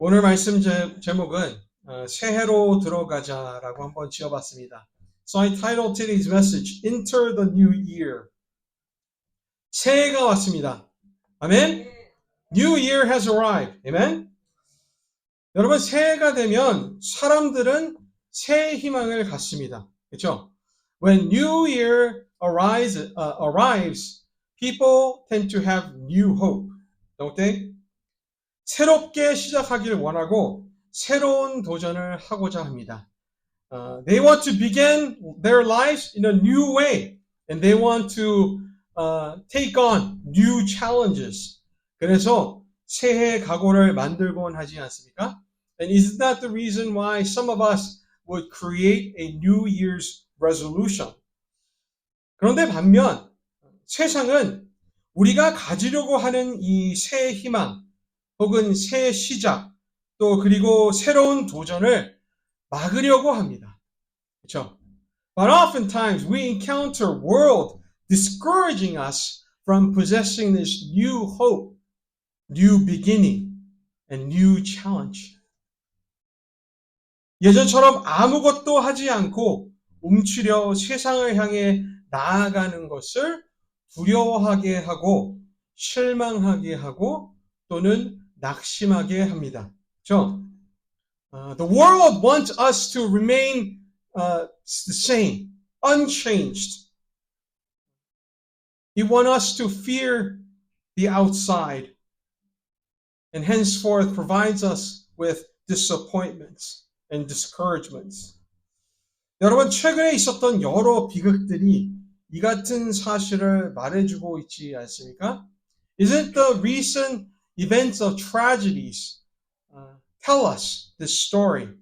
오늘 말씀 제목은 새해로 들어가자라고 한번 지어봤습니다. So I titled today's message, Enter the New Year. 새해가 왔습니다. 아멘? New Year has arrived. 아멘? 여러분, 새해가 되면 사람들은 새해 희망을 갖습니다. 그렇죠? When New Year arrives, people tend to have new hope. Don't they? 새롭게 시작하기를 원하고 새로운 도전을 하고자 합니다. They want to begin their lives in a new way, and they want to take on new challenges. 그래서 새해 각오를 만들곤 하지 않습니까? And isn't that the reason why some of us would create a New Year's resolution? 그런데 반면 세상은 우리가 가지려고 하는 이 새 희망, 혹은 새 시작, 또 그리고 새로운 도전을 막으려고 합니다. 그렇죠? But oftentimes we encounter world discouraging us from possessing this new hope, new beginning, and new challenge. 예전처럼 아무것도 하지 않고 움츠려 세상을 향해 나아가는 것을 두려워하게 하고 실망하게 하고 또는 낙심하게 합니다. 그렇죠? The world wants us to remain the same, unchanged. It wants us to fear the outside and henceforth provides us with disappointments and discouragements. 여러분, 최근에 있었던 여러 비극들이 이 같은 사실을 말해주고 있지 않습니까? Isn't the recent events of tragedies tell us this story?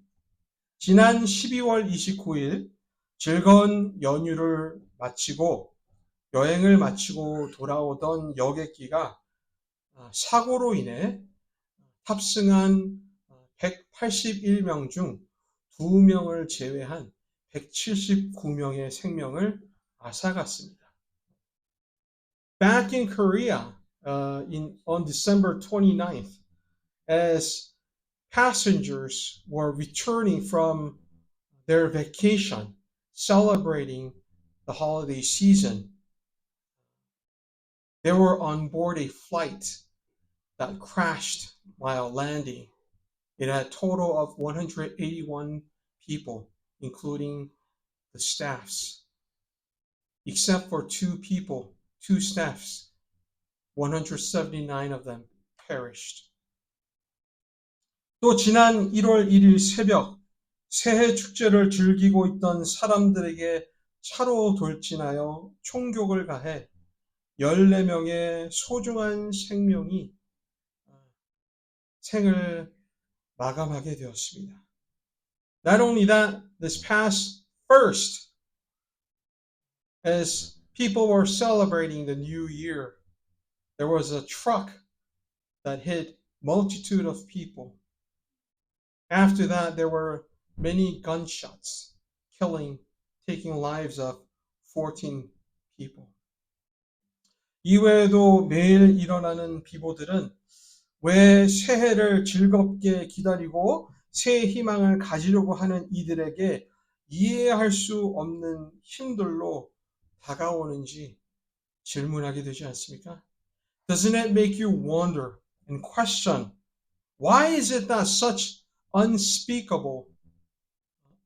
지난 12월 29일 즐거운 연휴를 마치고 여행을 마치고 돌아오던 여객기가 사고로 인해 탑승한 181명 중 2명을 제외한 179명의 생명을 앗아갔습니다. Back in Korea, on December 29th, as passengers were returning from their vacation, celebrating the holiday season, they were on board a flight that crashed while landing. It had a total of 181 people, including the staffs. Except for two staffs, 179 of them perished. 또 지난 1월 1일 새벽 새해 축제를 즐기고 있던 사람들에게 차로 돌진하여 총격을 가해 14명의 소중한 생명이 생을 마감하게 되었습니다. Not only that, this past first, as people were celebrating the new year, there was a truck that hit multitude of people. After that, there were many gunshots, taking lives of 14 people. 이외에도 매일 일어나는 비보들은 왜 새해를 즐겁게 기다리고 새해 희망을 가지려고 하는 이들에게 이해할 수 없는 힘들로 다가오는지 질문하게 되지 않습니까? Doesn't it make you wonder and question why is it that such unspeakable,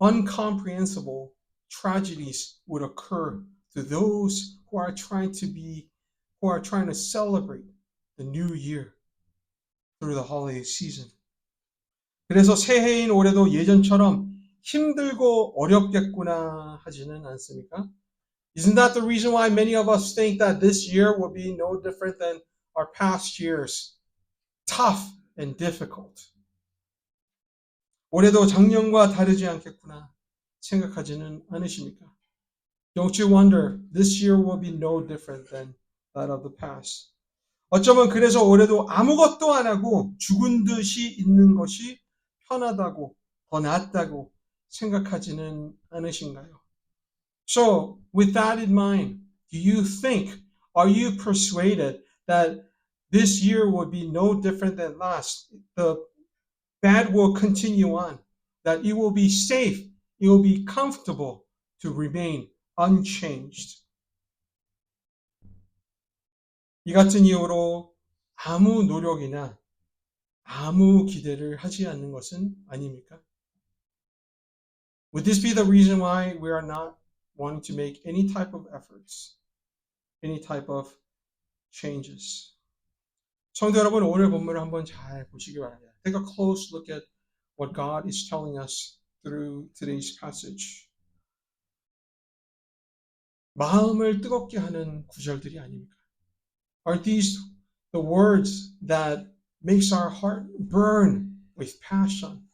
incomprehensible tragedies would occur to those who are trying to celebrate the new year through the holiday season. 그래서 새해인 올해도 예전처럼 힘들고 어렵겠구나 하지는 않습니까? Isn't that the reason why many of us think that this year will be no different than our past years? Tough and difficult. 올해도 작년과 다르지 않겠구나 생각하지는 않으십니까? Don't you wonder this year will be no different than that of the past? 어쩌면 그래서 올해도 아무것도 안 하고 죽은 듯이 있는 것이 편하다고, 더 낫다고 생각하지는 않으신가요? So, with that in mind, are you persuaded that this year will be no different than last? The That will continue on. That it will be safe, it will be comfortable to remain unchanged. 이 같은 이유로 아무 노력이나 아무 기대를 하지 않는 것은 아닙니까? Would this be the reason why we are not wanting to make any type of efforts, any type of changes? 성도 여러분, 오늘 본문을 한번 잘 보시기 바랍니다. Take a close look at what God is telling us through today's passage. 마음을 뜨겁게 하는 구절들이 아닙니까? Are these the words that makes our heart burn with passion?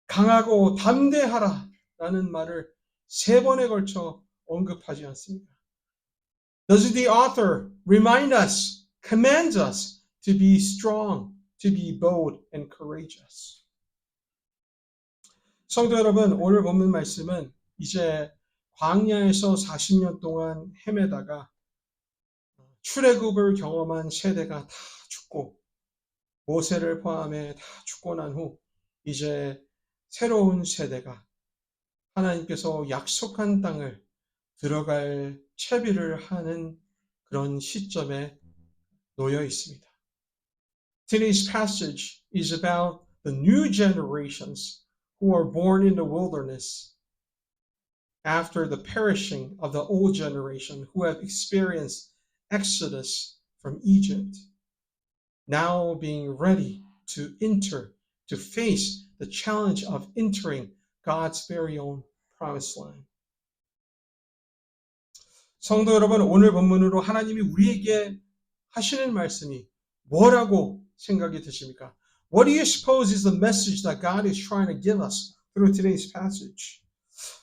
강하고 담대하라 라는 말을 3번에 걸쳐 언급하지 않습니까? Does the author remind us, commands us to be strong, to be bold and courageous? 성도 여러분, 오늘 본문 말씀은 이제 광야에서 40년 동안 헤매다가 출애굽을 경험한 세대가 다 죽고 모세를 포함해 다 죽고 난 후 이제 새로운 세대가 하나님께서 약속한 땅을 들어갈 채비를 하는 그런 시점에 놓여 있습니다. Today's passage is about the new generations who are born in the wilderness after the perishing of the old generation who have experienced Exodus from Egypt, now being ready to enter, to face the challenge of entering God's very own promised land. 성도 여러분, 오늘 본문으로 하나님이 우리에게 하시는 말씀이 뭐라고 생각이 드십니까? What do you suppose is the message that God is trying to give us through today's passage?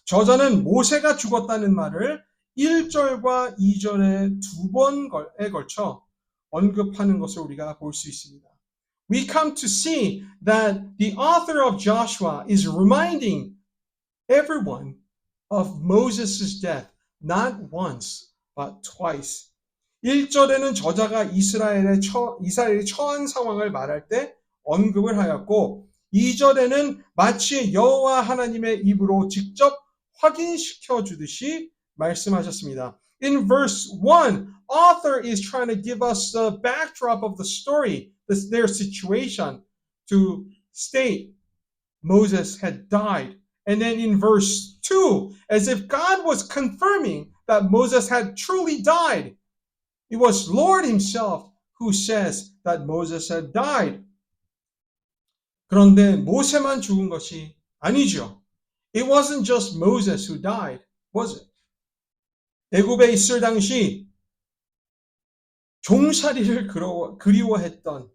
저자는 모세가 죽었다는 말을 1절과 2절에 2번에 걸쳐 언급하는 것을 우리가 볼 수 있습니다. We come to see that the author of Joshua is reminding everyone of Moses' death, not once, but twice. 1절에는 저자가 이스라엘이 처한 상황을 말할 때 언급을 하였고 2절에는 마치 여호와 하나님의 입으로 직접 확인시켜 주듯이 말씀하셨습니다. In verse 1, author is trying to give us the backdrop of the story, their situation, to state Moses had died. And then in verse 2, as if God was confirming that Moses had truly died, it was Lord himself who says that Moses had died. 그런데 모세만 죽은 것이 아니죠. It wasn't just Moses who died, was it? 애굽에 있을 당시 종살이를 그리워했던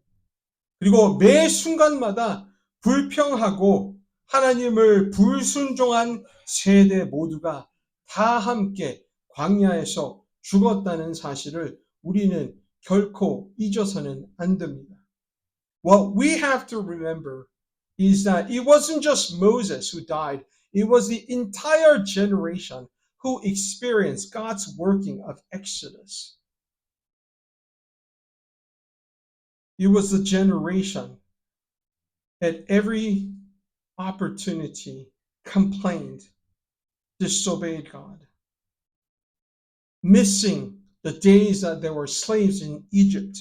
그리고 매 순간마다 불평하고 하나님을 불순종한 세대 모두가 다 함께 광야에서 죽었다는 사실을 우리는 결코 잊어서는 안 됩니다. What we have to remember is that it wasn't just Moses who died, it was the entire generation who experienced God's working of Exodus. It was the generation at every opportunity complained, disobeyed God, missing the days that they were slaves in Egypt.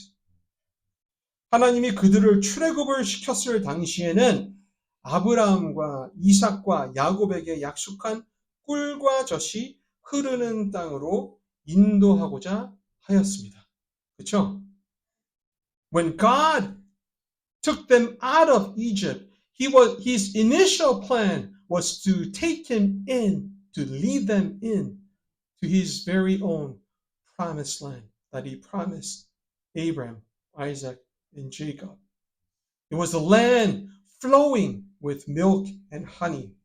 하나님이 그들을 출애굽을 시켰을 당시에는 아브라함과 이삭과 야곱에게 약속한 꿀과 젖이 흐르는 땅으로 인도하고자 하였습니다. 그렇죠? When God took them out of Egypt, his initial plan was to take him in, to lead them in to his very own promised land that he promised Abraham, Isaac, and Jacob. It was a land flowing with milk and honey.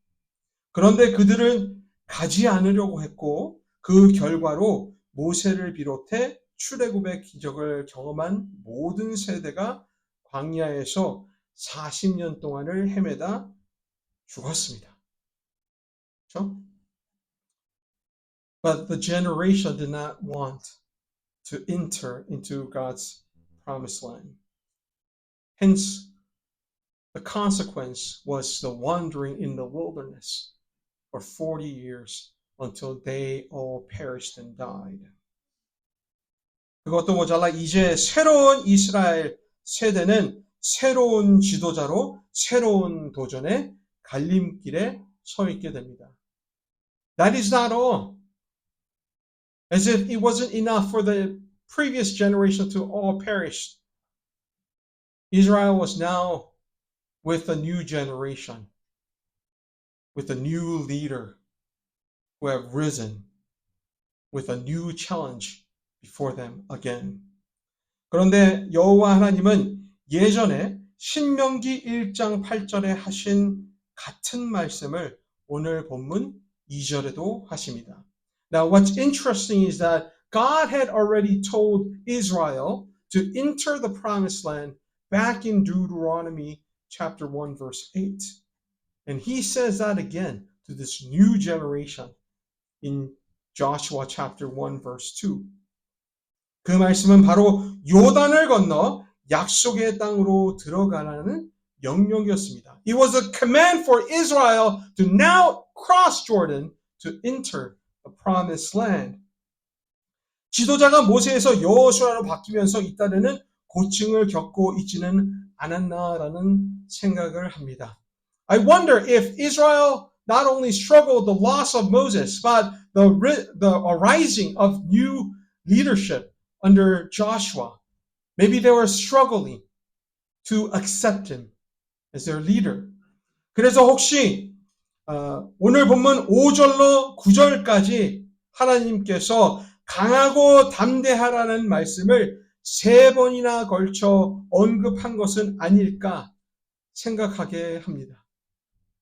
그런데 그들은 가지 않으려고 했고 그 결과로 모세를 비롯해 출애굽의 기적을 경험한 모든 세대가 광야에서 40년 동안을 헤매다 죽었습니다. 그렇죠? But the generation did not want to enter into God's promised land. Hence, The consequence was the wandering in the wilderness for 40 years until they all perished and died. 그것도 모자라 이제 새로운 이스라엘 세대는 새로운 지도자로 새로운 도전의 갈림길에 서 있게 됩니다. That is not all. As if it wasn't enough for the previous generation to all perish. Israel was now with a new generation, with a new leader who have risen, with a new challenge before them again. 그런데 여호와 하나님은 예전에 신명기 1장 8절에 하신 같은 말씀을 오늘 본문 2절에도 하십니다. Now what's interesting is that God had already told Israel to enter the promised land back in Deuteronomy chapter 1 verse 8. And he says that again to this new generation in Joshua chapter 1 verse 2. 그 말씀은 바로 요단을 건너 약속의 땅으로 들어가라는 명령이었습니다. It was a command for Israel to now cross Jordan to enter the promised land. 지도자가 모세에서 여호수아로 바뀌면서 이따르는 고충을 겪고 있지는 않았나라는 생각을 합니다. I wonder if Israel not only struggled the loss of Moses, but the arising of new leadership under Joshua. Maybe they were struggling to accept him as their leader. 그래서 혹시 오늘 본문 5절로 9절까지 하나님께서 강하고 담대하라는 말씀을 3번이나 걸쳐 언급한 것은 아닐까 생각하게 합니다.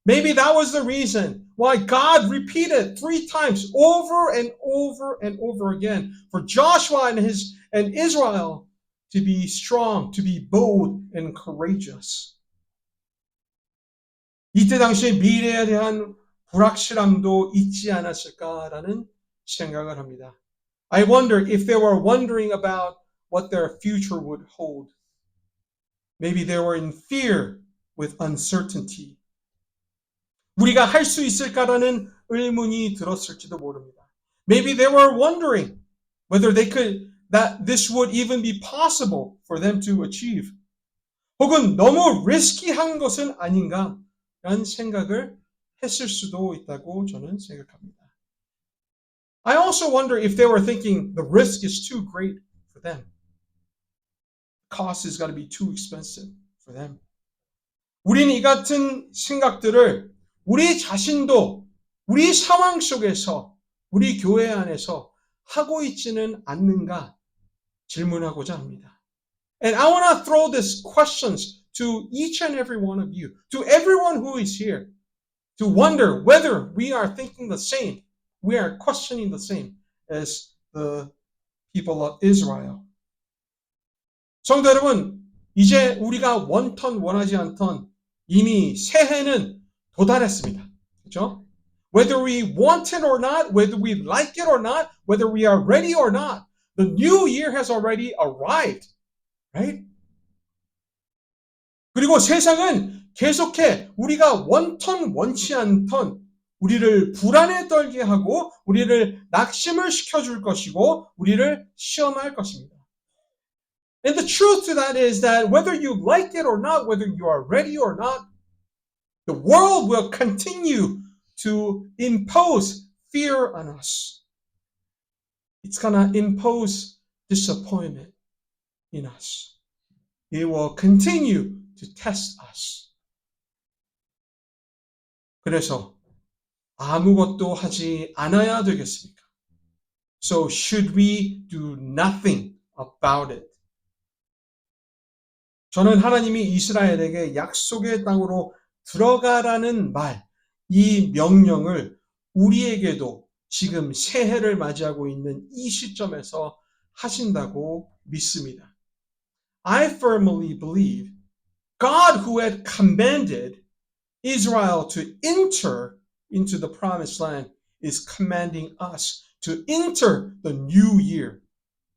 Maybe that was the reason why God repeated 3 times over and over and over again for Joshua and Israel to be strong, to be bold and courageous. 이때 당시에 미래에 대한 불확실함도 있지 않았을까라는 생각을 합니다. I wonder if they were wondering about what their future would hold. Maybe they were in fear with uncertainty. 우리가 할 수 있을까라는 의문이 들었을지도 모릅니다. Maybe they were wondering whether that this would even be possible for them to achieve. 혹은 너무 리스키한 것은 아닌가라는 생각을 했을 수도 있다고 저는 생각합니다. I also wonder if they were thinking the risk is too great for them. Cost is going to be too expensive for them. 우리는 이 같은 생각들을 우리 자신도 우리 상황 속에서 우리 교회 안에서 하고 있지는 않는가 질문하고자 합니다. And I want to throw these questions to each and every one of you, to everyone who is here, to wonder whether we are thinking the same, we are questioning the same as the people of Israel. 성도 여러분, 이제 우리가 원턴 원하지 않던 이미 새해는 도달했습니다. 그렇죠? Whether we want it or not, whether we like it or not, whether we are ready or not, the new year has already arrived. Right? 그리고 세상은 계속해 우리가 원턴 원치 않던 우리를 불안에 떨게 하고 우리를 낙심을 시켜줄 것이고 우리를 시험할 것입니다. And the truth to that is that whether you like it or not, whether you are ready or not, the world will continue to impose fear on us. It's going to impose disappointment in us. It will continue to test us. 그래서 아무것도 하지 않아야 되겠습니까? So should we do nothing about it? 저는 하나님이 이스라엘에게 약속의 땅으로 들어가라는 말, 이 명령을 우리에게도 지금 새해를 맞이하고 있는 이 시점에서 하신다고 믿습니다. I firmly believe God who had commanded Israel to enter into the promised land is commanding us to enter the new year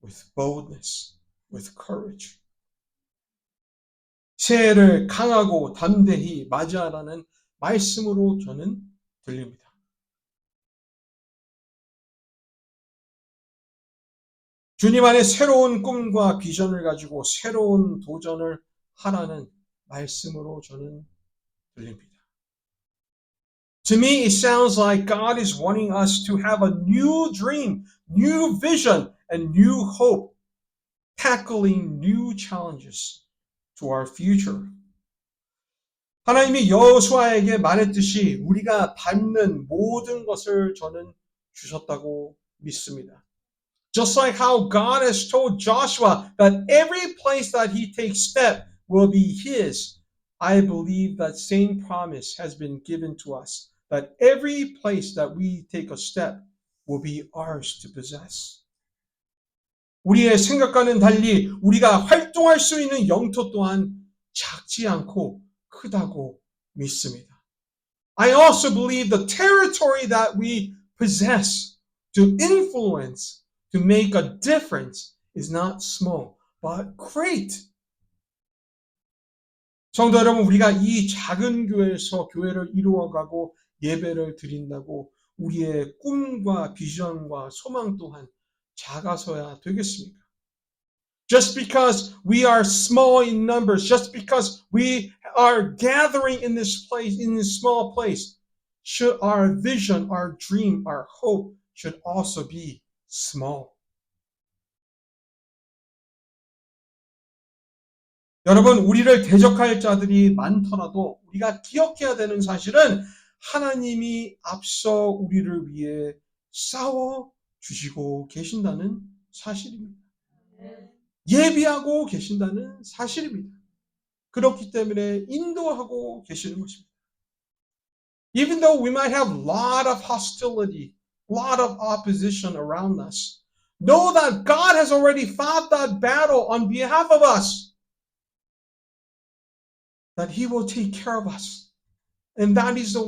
with boldness, with courage. 새해를 강하고 담대히 맞이하라는 말씀으로 저는 들립니다. 주님 안에 새로운 꿈과 비전을 가지고 새로운 도전을 하라는 말씀으로 저는 들립니다. To me, it sounds like God is wanting us to have a new dream, new vision, and new hope, tackling new challenges to our future. 하나님이 여호수아에게 말했듯이 우리가 받는 모든 것을 저는 주셨다고 믿습니다. Just like how God has told Joshua that every place that he takes step will be his, I believe that same promise has been given to us, that every place that we take a step will be ours to possess. 우리의 생각과는 달리 우리가 활동할 수 있는 영토 또한 작지 않고 크다고 믿습니다. I also believe the territory that we possess to influence, to make a difference is not small, but great. 성도 여러분, 우리가 이 작은 교회에서 교회를 이루어가고 예배를 드린다고 우리의 꿈과 비전과 소망 또한 작아서야 되겠습니까? Just because we are small in numbers, just because we are gathering in this place, in this small place, should our vision, our dream, our hope should also be small. 여러분, 우리를 대적할 자들이 많더라도 우리가 기억해야 되는 사실은 하나님이 앞서 우리를 위해 싸워 주시고 계신다는 사실입니다. 예비하고 계신다는 사실입니다. 그렇기 때문에 인도하고 계시는 것입니다. Even though we might have a lot of hostility, a lot of opposition around us, know that God has already fought that battle on behalf of us. That he will take care of us. And that is the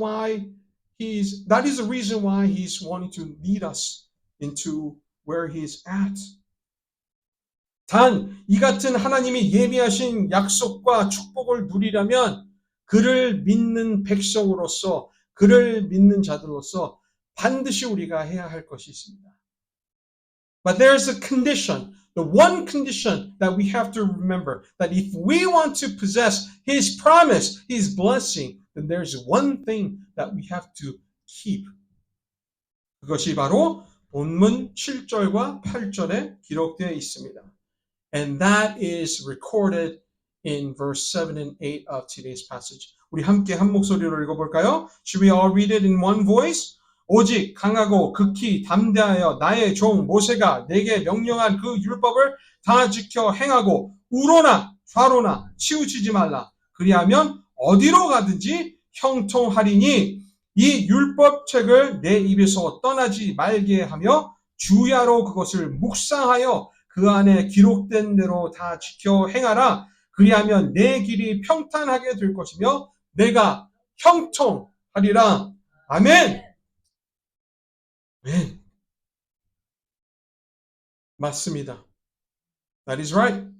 reason why he's wanting to lead us into where he's at. 단, 이 같은 하나님이 예비하신 약속과 축복을 누리려면 그를 믿는 백성으로서, 그를 믿는 자들로서 반드시 우리가 해야 할 것이 있습니다. But there's a condition, the one condition that we have to remember, that if we want to possess his promise, his blessing, then there's one thing that we have to keep. 그것이 바로 본문 7절과 8절에 기록되어 있습니다. And that is recorded in verse 7 and 8 of today's passage. 우리 함께 한 목소리로 읽어볼까요? Should we all read it in one voice? 오직 강하고 극히 담대하여 나의 종 모세가 내게 명령한 그 율법을 다 지켜 행하고 우로나 좌로나 치우치지 말라. 그리하면 어디로 가든지 형통하리니 이 율법책을 내 입에서 떠나지 말게 하며 주야로 그것을 묵상하여 그 안에 기록된 대로 다 지켜 행하라. 그리하면 내 길이 평탄하게 될 것이며 내가 형통하리라. 아멘. 아멘. 맞습니다. That is right.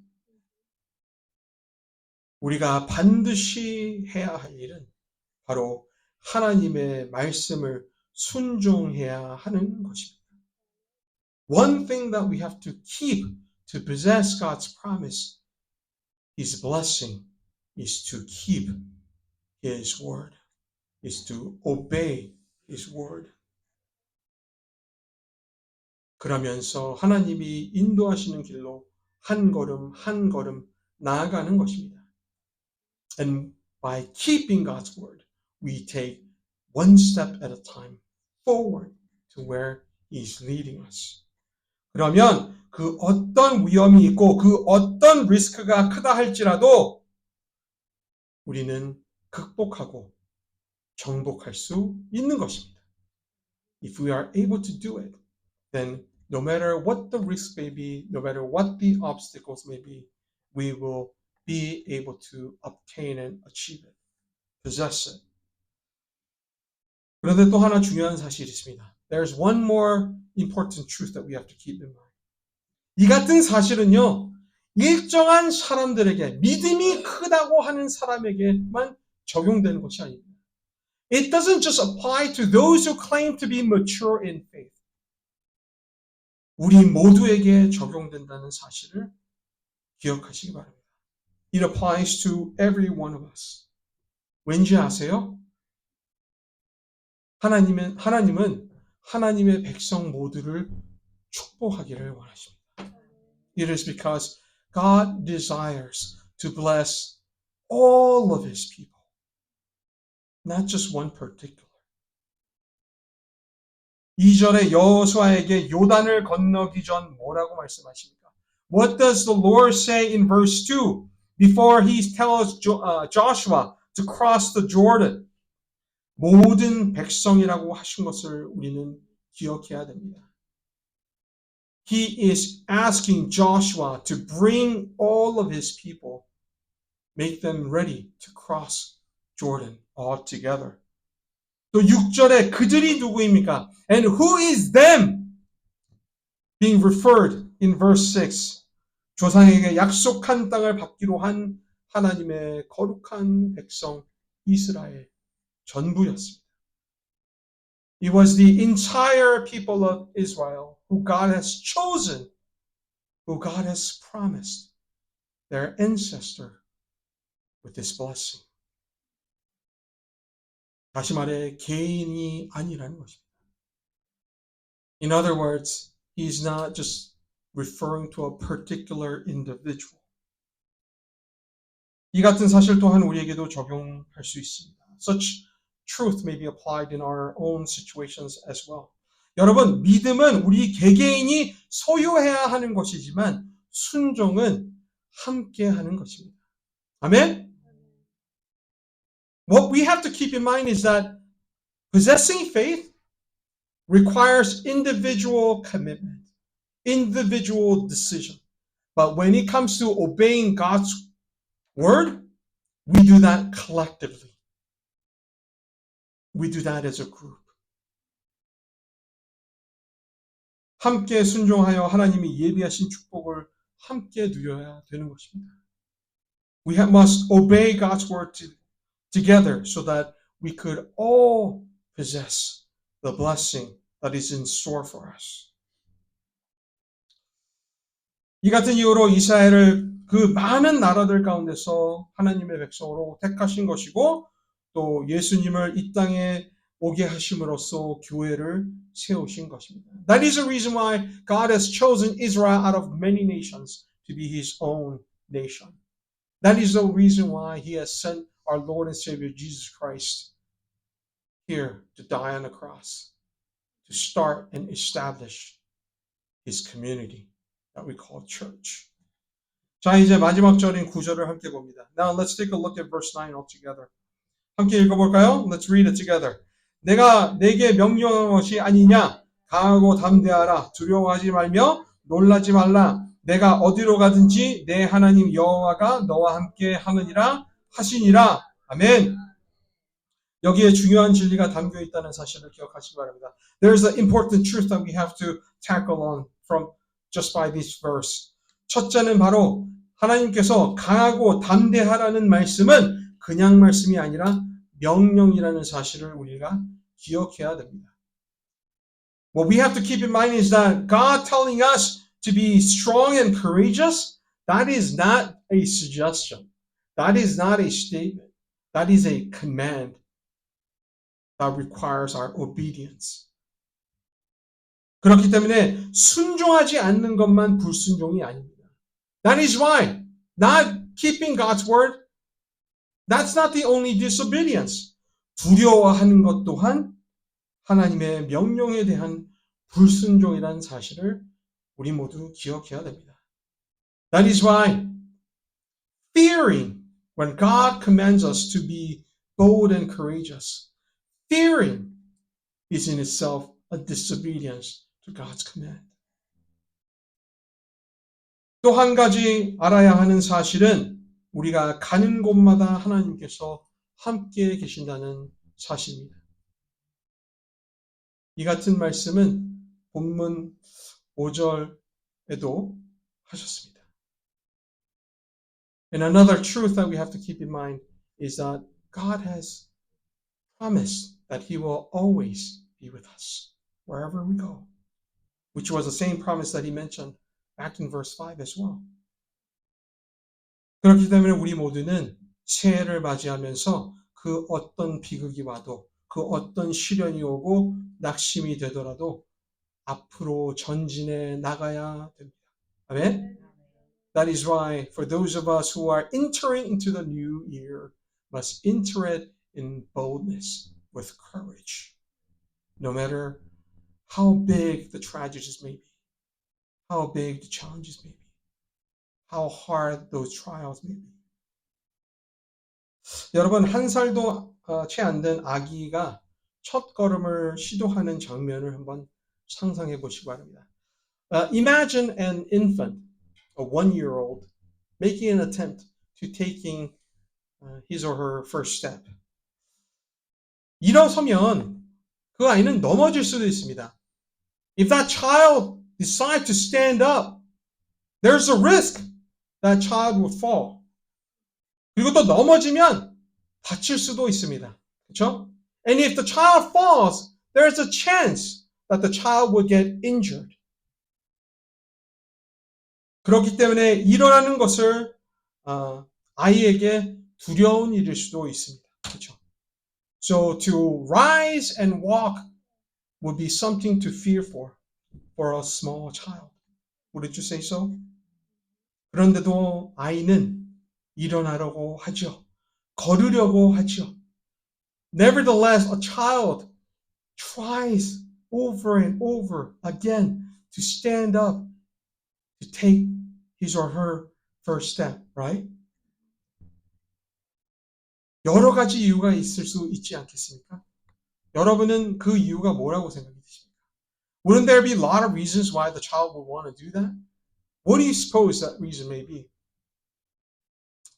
우리가 반드시 해야 할 일은 바로 하나님의 말씀을 순종해야 하는 것입니다. One thing that we have to keep to possess God's promise, his blessing, is to keep his word, is to obey his word. 그러면서 하나님이 인도하시는 길로 한 걸음 한 걸음 나아가는 것입니다. And by keeping God's word, we take one step at a time forward to where He's leading us. 그러면 그 어떤 위험이 있고 그 어떤 리스크가 크다 할지라도 우리는 극복하고 정복할 수 있는 것입니다. If we are able to do it, then no matter what the risk may be, no matter what the obstacles may be, we will be able to obtain and achieve it, possess it. 그런데 또 하나 중요한 사실이 있습니다. There's one more important truth that we have to keep in mind. 이 같은 사실은요, 일정한 사람들에게 믿음이 크다고 하는 사람에게만 적용되는 것이 아닙니다. It doesn't just apply to those who claim to be mature in faith. 우리 모두에게 적용된다는 사실을 기억하시기 바랍니다. It applies to every one of us. 왠지 아세요? 하나님은 하나님의 백성 모두를 축복하기를 원하십니다. It is because God desires to bless all of His people, not just one particular. 2절에 여호수아에게 요단을 건너기 전 뭐라고 말씀하십니까? What does the Lord say in verse 2 before He tells Joshua to cross the Jordan? 모든 백성이라고 하신 것을 우리는 기억해야 됩니다. He is asking Joshua to bring all of his people, make them ready to cross Jordan all together. 또 6절에 그들이 누구입니까? And who is them? Being referred in verse 6. 조상에게 약속한 땅을 받기로 한 하나님의 거룩한 백성 이스라엘 전부였습니다. It was the entire people of Israel who God has chosen, who God has promised their ancestor with this blessing. 다시 말해 개인이 아니라는 것입니다. In other words, he's not just referring to a particular individual. 이 같은 사실 또한 우리에게도 적용할 수 있습니다. Such truth may be applied in our own situations as well. 여러분, 믿음은 우리 개개인이 소유해야 하는 것이지만 순종은 함께 하는 것입니다. 아멘? What we have to keep in mind is that possessing faith requires individual commitment, individual decision. But when it comes to obeying God's word, we do that collectively. We do that as a group. 함께 순종하여 하나님이 예비하신 축복을 함께 누려야 되는 것입니다. We must obey God's word together so that we could all possess the blessing that is in store for us. 이 같은 이유로 이스라엘을 그 많은 나라들 가운데서 하나님의 백성으로 택하신 것이고 또 예수님을 이 땅에 오게 하심으로써 교회를 세우신 것입니다. That is the reason why God has chosen Israel out of many nations to be His own nation. That is the reason why He has sent our Lord and Savior Jesus Christ here to die on the cross, to start and establish His community that we call church. 자, 이제 마지막 절인 9절을 함께 봅니다. Now let's take a look at verse 9 altogether. 함께 읽어볼까요? Let's read it together. 내가 내게 명령한 것이 아니냐? 강하고 담대하라. 두려워하지 말며 놀라지 말라. 내가 어디로 가든지 내 하나님 여호와가 너와 함께 하느니라 하시니라. 아멘. 여기에 중요한 진리가 담겨 있다는 사실을 기억하시기 바랍니다. There's an important truth that we have to tackle on from just by this verse. 첫째는 바로 하나님께서 강하고 담대하라는 말씀은 그냥 말씀이 아니라 명령이라는 사실을 우리가 기억해야 됩니다. What we have to keep in mind is that God telling us to be strong and courageous, that is not a suggestion. That is not a statement. That is a command that requires our obedience. 그렇기 때문에 순종하지 않는 것만 불순종이 아닙니다. That is why not keeping God's word, that's not the only disobedience. 두려워하는 것 또한 하나님의 명령에 대한 불순종이라는 사실을 우리 모두 기억해야 됩니다. That is why fearing when God commands us to be bold and courageous, fearing is in itself a disobedience to God's command. 또 한 가지 알아야 하는 사실은 우리가 가는 곳마다 하나님께서 함께 계신다는 사실입니다. 이 같은 말씀은 본문 5절에도 하셨습니다. And another truth that we have to keep in mind is that God has promised that He will always be with us wherever we go, which was the same promise that He mentioned back in verse 5 as well. 그렇기 때문에 우리 모두는 새해를 맞이하면서 그 어떤 비극이 와도 그 어떤 시련이 오고 낙심이 되더라도 앞으로 전진해 나가야 됩니다. 아멘? That is why for those of us who are entering into the new year must enter it in boldness, with courage, no matter how big the tragedies may be, how big the challenges may be, how hard those trials may be. 여러분, 한 살도 채 안 된 아기가 첫 걸음을 시도하는 장면을 한번 상상해 보시기 바랍니다. Imagine an infant, a 1-year-old, making an attempt to taking his or her first step. 일어서면 그 아이는 넘어질 수도 있습니다. If that child decides to stand up, there's a risk that child will fall. 그리고 또 넘어지면 다칠 수도 있습니다. 그렇죠? And if the child falls, there's a chance that the child will get injured. 그렇기 때문에 일어나는 것을 아이에게 두려운 일일 수도 있습니다. 그렇죠? So to rise and walk would be something to fear for a small child. Wouldn't you say so? 그런데도 아이는 일어나려고 하죠. 걸으려고 하죠. Nevertheless, a child tries over and over again to stand up, to take his or her first step, right? 여러 가지 이유가 있을 수 있지 않겠습니까? 여러분은 그 이유가 뭐라고 생각이 드십니까? Wouldn't there be a lot of reasons why the child would want to do that? What do you suppose that reason may be?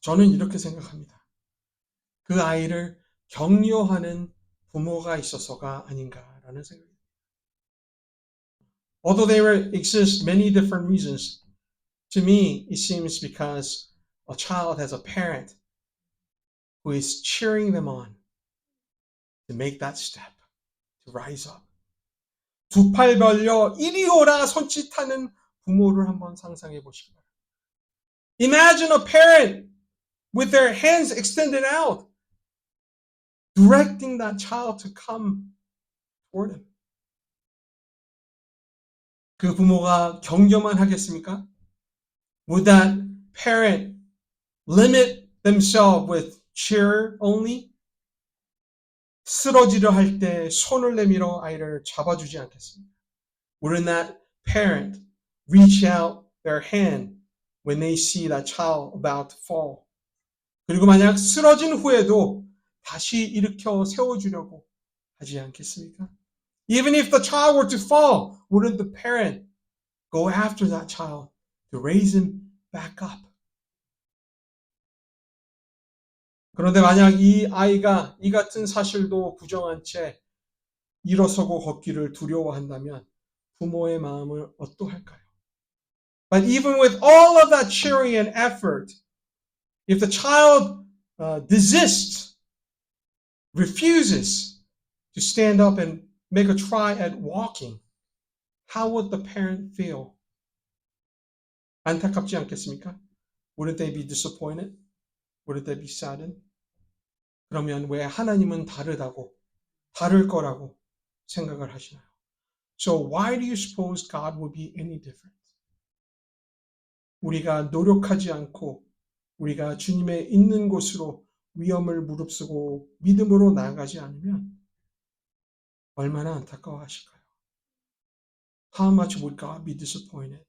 저는 이렇게 생각합니다. 그 아이를 격려하는 부모가 있어서가 아닌가라는 생각입니다. Although there exist many different reasons, to me it seems because a child has a parent who is cheering them on to make that step, to rise up. 두 팔 벌려 이리 오라 손짓하는 부모를 한번 상상해 보시기 바랍니다. Imagine a parent with their hands extended out, directing that child to come toward him. 그 부모가 격려만 하겠습니까? Would that parent limit themselves with cheer only? 쓰러지려 할 때 손을 내밀어 아이를 잡아주지 않겠습니까? Wouldn't that parent reach out their hand when they see that child about to fall? 그리고 만약 쓰러진 후에도 다시 일으켜 세워주려고 하지 않겠습니까? Even if the child were to fall, wouldn't the parent go after that child to raise him back up? 그런데 만약 이 아이가 이 같은 사실도 부정한 채 일어서고 걷기를 두려워한다면 부모의 마음을 어떠할까요? But even with all of that cheering and effort, if the child desists, refuses to stand up and make a try at walking, how would the parent feel? 안타깝지 않겠습니까? Wouldn't they be disappointed? Wouldn't they be saddened? 그러면 왜 하나님은 다를 거라고 생각을 하시나요? So why do you suppose God would be any different? 우리가 노력하지 않고 우리가 주님의 있는 곳으로 위험을 무릅쓰고 믿음으로 나아가지 않으면 얼마나 안타까워하실까요? How much would God be disappointed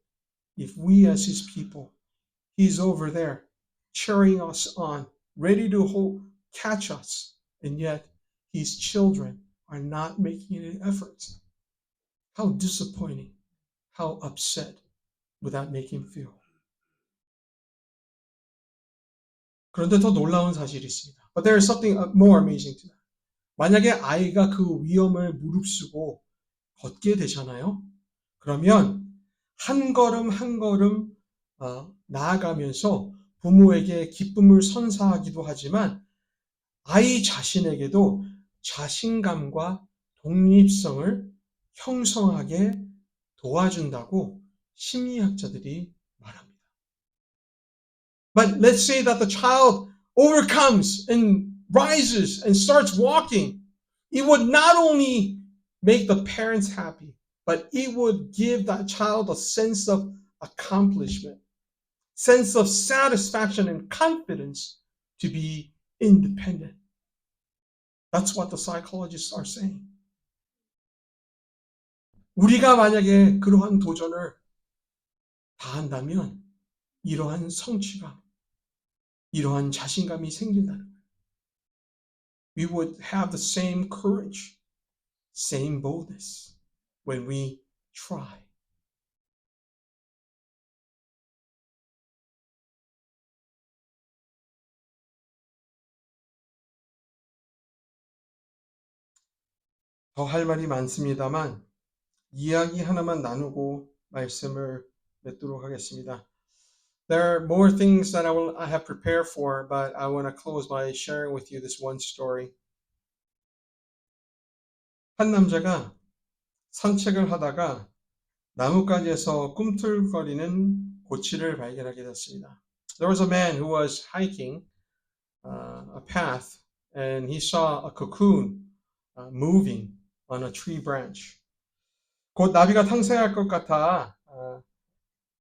if we as His people, He's over there cheering us on, ready to catch us, and yet His children are not making any efforts? How disappointing, how upset would that make Him feel? 그런데 더 놀라운 사실이 있습니다. But there is something more amazing to that. 만약에 아이가 그 위험을 무릅쓰고 걷게 되잖아요. 그러면 한 걸음 한 걸음 나아가면서 부모에게 기쁨을 선사하기도 하지만 아이 자신에게도 자신감과 독립성을 형성하게 도와준다고 심리학자들이 말합니다. But let's say that the child overcomes and rises and starts walking. It would not only make the parents happy, but it would give that child a sense of accomplishment, sense of satisfaction and confidence to be independent. That's what the psychologists are saying. 우리가 만약에 그러한 도전을 다한다면 이러한 성취감, 이러한 자신감이 생긴다는 거예요. We would have the same courage, same boldness when we try. 더 할 말이 많습니다만 이야기 하나만 나누고 말씀을 맺도록 하겠습니다. There are more things that I have prepared for, but I want to close by sharing with you this one story. 한 남자가 산책을 하다가 나뭇가지에서 꿈틀거리는 고치를 발견하게 됐습니다. There was a man who was hiking a path and he saw a cocoon moving on a tree branch. 곧 나비가 탕생할 것 같아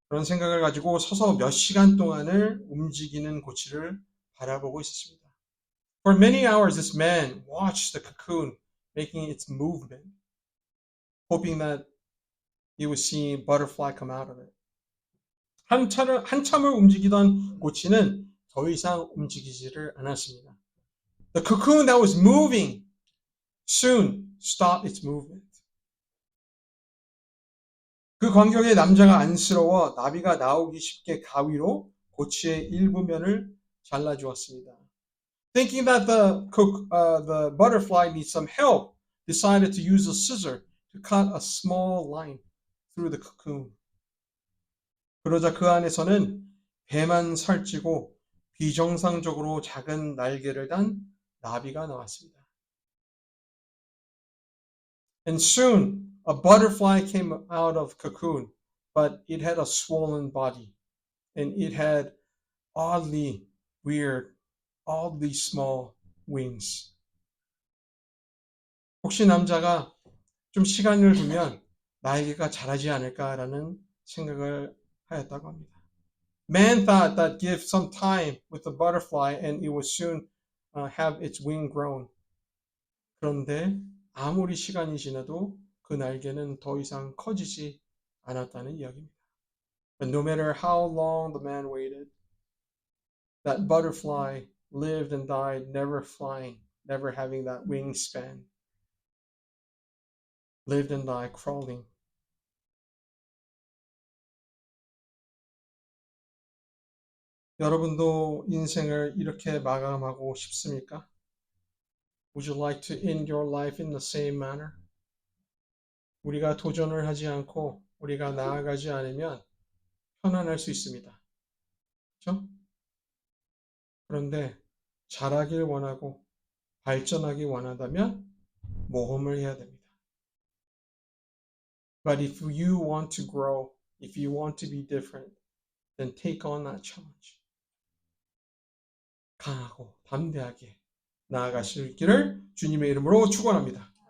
그런 생각을 가지고 서서 몇 시간 동안을 움직이는 고치를 바라보고 있었습니다. For many hours, this man watched the cocoon making its movement, hoping that he would see a butterfly come out of it. 한참을 움직이던 고치는 더 이상 움직이지를 않았습니다. The cocoon that was moving soon stopped its movement. 그 광경에 남자가 안쓰러워 나비가 나오기 쉽게 가위로 고치의 일부 면을 잘라주었습니다. Thinking that the butterfly needs some help, decided to use a scissor to cut a small line through the cocoon. 그러자 그 안에서는 배만 살찌고 비정상적으로 작은 날개를 단 나비가 나왔습니다. And soon a butterfly came out of cocoon, but it had a swollen body and it had oddly weird, oddly small wings. 혹시 남자가 좀 시간을 두면 나에게가 자라지 않을까라는 생각을 하였다고 합니다. Man thought that give some time with the butterfly and it would soon have its wing grown. 그런데 아무리 시간이 지나도 그 날개는 더 이상 커지지 않았다는 이야기입니다. But no matter how long the man waited, that butterfly lived and died never flying, never having that wingspan. Lived and died crawling. 여러분도 인생을 이렇게 마감하고 싶습니까? Would you like to end your life in the same manner? 우리가 도전을 하지 않고 우리가 나아가지 않으면 편안할 수 있습니다. 그렇죠? 그런데 자라길 원하고 발전하기 원한다면 모험을 해야 됩니다. But if you want to grow, if you want to be different, then take on that challenge. 강하고 담대하게 나아가실 길을 주님의 이름으로 축원합니다.